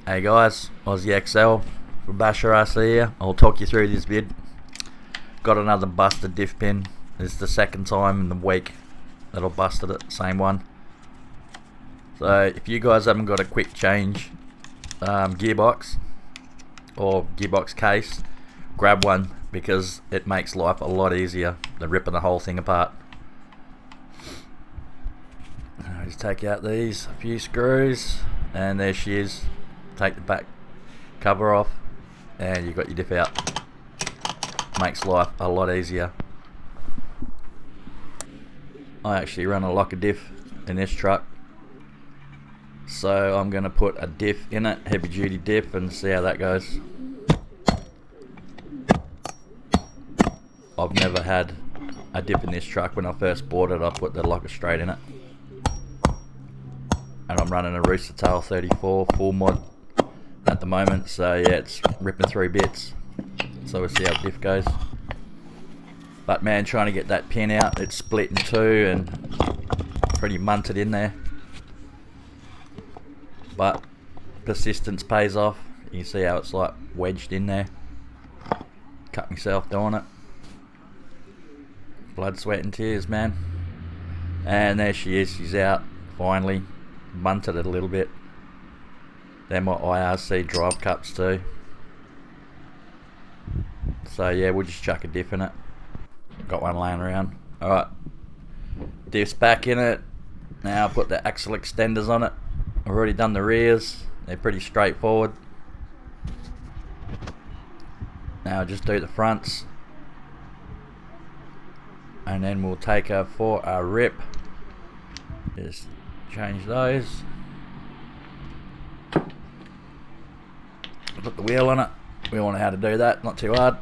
Hey guys, Aussie XL from Basher RC here. I'll talk you through this vid. Got another busted diff pin. This is the second time in the week that I busted it, same one. So if you guys haven't got a quick change gearbox or gearbox case, grab one because it makes life a lot easier than ripping the whole thing apart. Just take out these few screws and there she is. Take the back cover off and you've got your diff out. Makes life a lot easier. I actually run a locker diff in this truck, so I'm going to put a diff in it, heavy duty diff, and see how that goes. I've never had a diff in this truck. When I first bought it I put the locker straight in it, and I'm running a roostertail 34 full mod at the moment, so yeah, it's ripping through bits, so we'll see how the diff goes. But man, trying to get that pin out, it's split in two and pretty munted in there, but persistence pays off. You see how it's like wedged in there. Cut myself doing it. Blood, sweat and tears, man. And there she is, she's out finally. Munted it a little bit. They're my IRC drive cups too. So yeah, we'll just chuck a diff in it. Got one laying around. Alright, diff's back in it. Now I'll put the axle extenders on it. I've already done the rears. They're pretty straightforward. Now I'll just do the fronts. And then we'll take her for a rip. Just change those. Put the wheel on it. We all know how to do that, not too hard.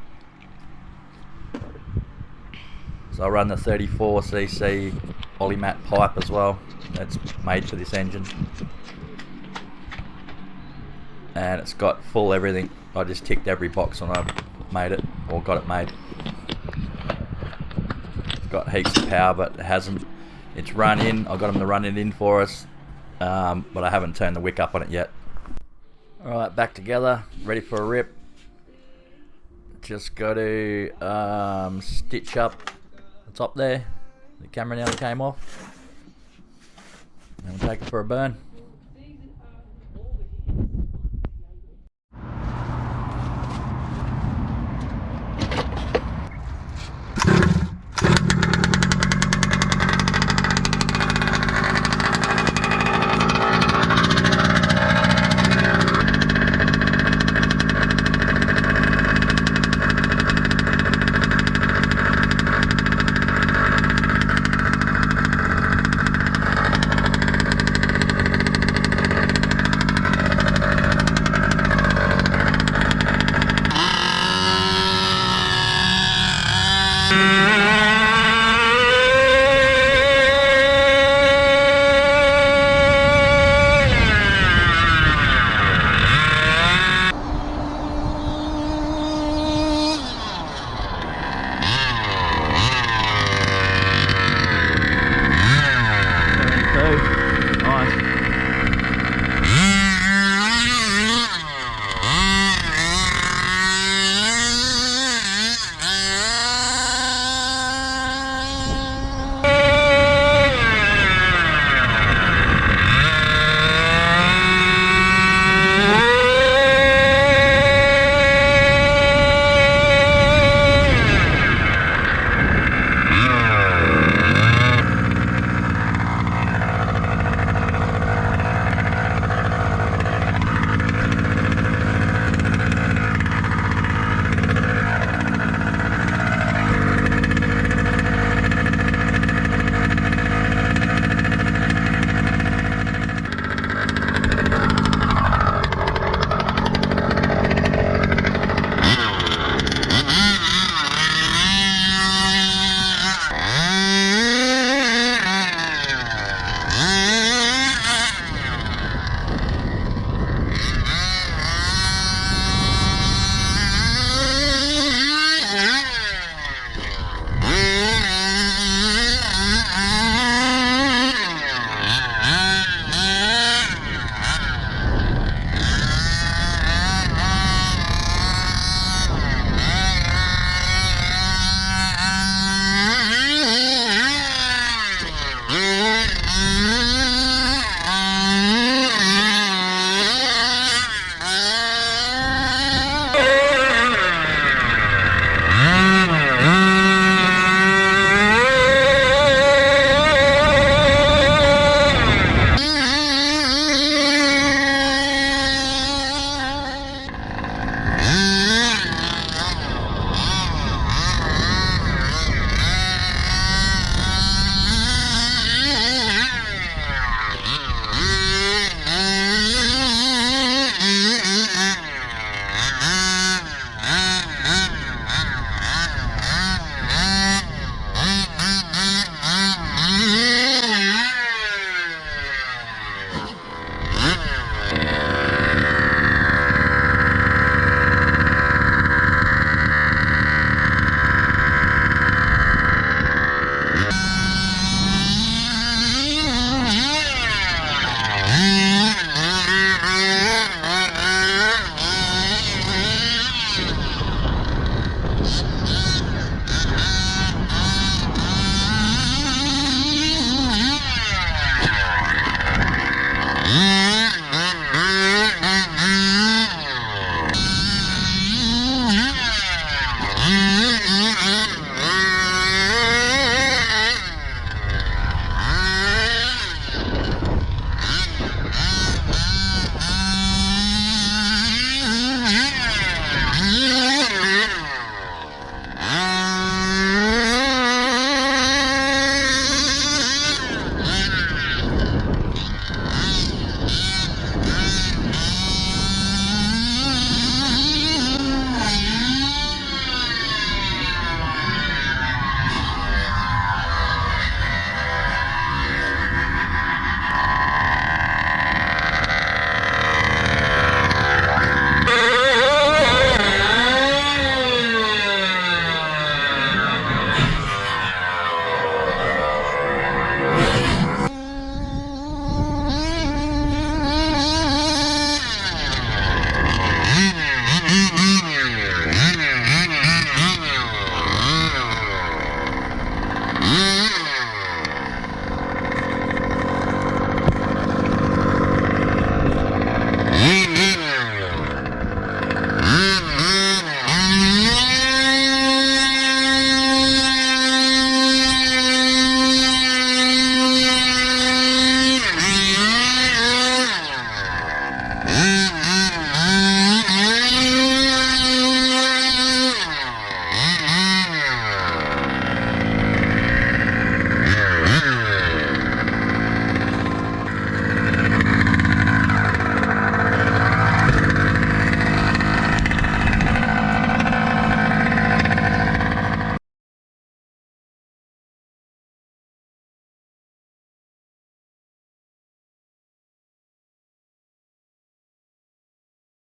So I'll run the 34cc Polymat pipe as well. That's made for this engine. And it's got full everything. I just ticked every box when I made it, or got it made. It's got heaps of power, but it hasn't. It's run in. I got them to run it in for us, but I haven't turned the wick up on it yet. Alright, back together, ready for a rip. Just got to stitch up the top there. The camera nearly came off. And we'll take it for a burn.